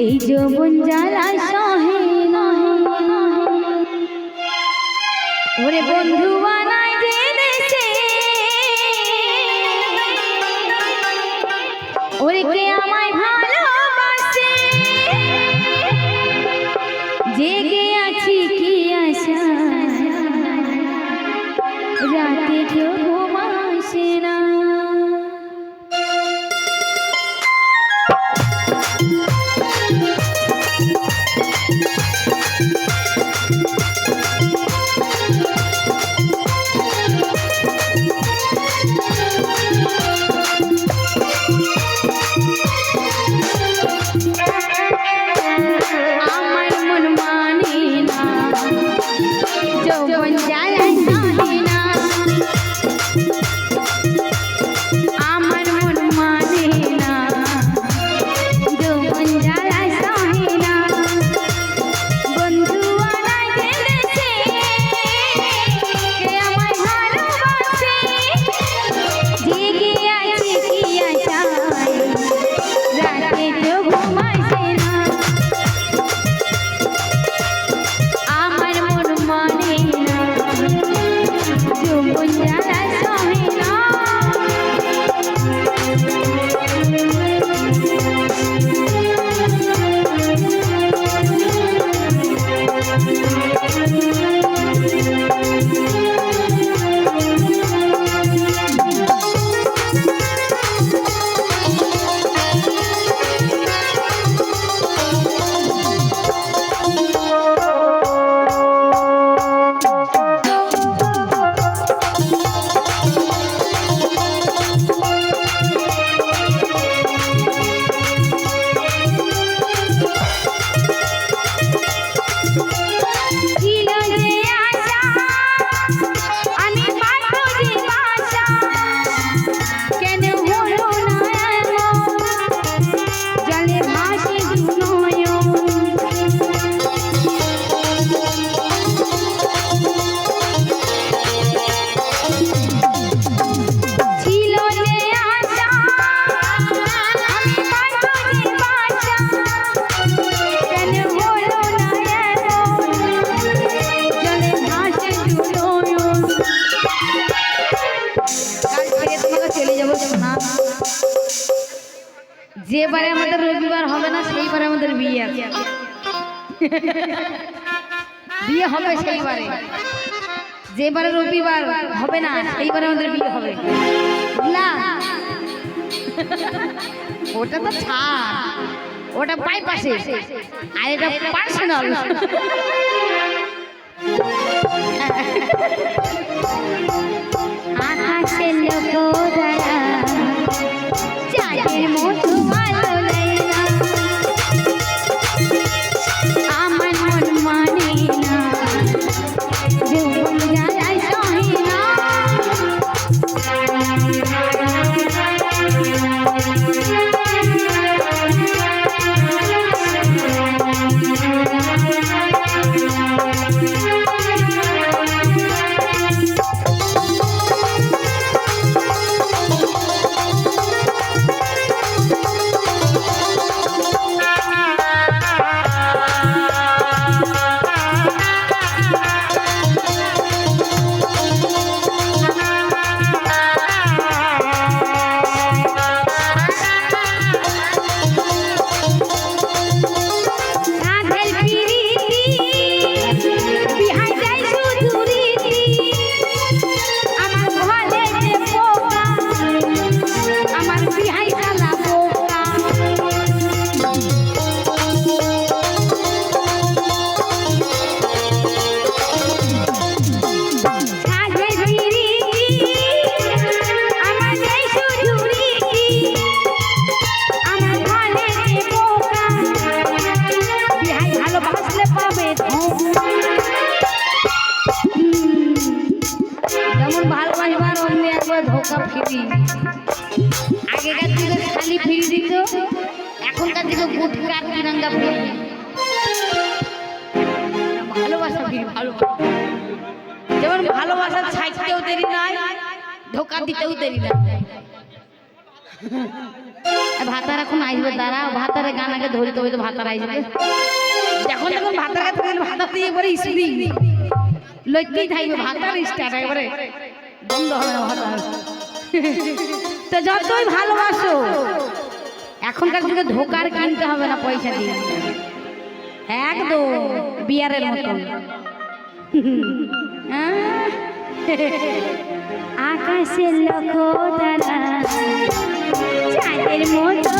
এই যৌবন জ্বালা সহে না ওরে বন্ধু বানাই যে দেশে ওরে কে আমায় ভালোবাসে জেগে আছি কি আশা রাতে কেউ ঘুম আসে না যেবারে আমাদের রবিবার হবে না সেইবারে আমাদের বিয়ে আছে বিয়ে হবে সেইবারে যেবারে রবিবার হবে না সেইবারে আমাদের বিয়ে হবে না ওটা তো ছাড় ওটা বাইপাসে আর এটা পার্সোনাল আকাশের লোক দ্বারা চাঁদের মতো ভালো লাগে না আমার মন মানে না যৌবন জ্বালায় সহে না ধোকা ফিরি আগেকার দিকে খালি ফিরি দিত এখনকার দিকে গুটকা তিরঙ্গা ফিরি ভালোবাসা ফিরি ভালোবাসা যেমন ভালোবাসা ছাইতেও দেরি নাই ধোকা দিতেও দেরি নাই ভাতার এখন আসবে, দাঁড়াও ভাতারে গান আগে ধরি, তবে তো ভাতার আসবে। যখন যখন ভাতার কাছে ভাতার দিয়ে এবারে স্প্রিং লইতেই থাকবে, ভাতার স্টার্ট একবারে বন্ধ হবে না ভাতার। তো যতই ভালোবাসো এখনকার যুগে ধোকার কিনতে হবে না পয়সা দিয়ে, একদম বিয়ারের মতন। আকাশের লক্ষ্য তারা চাঁদের মতো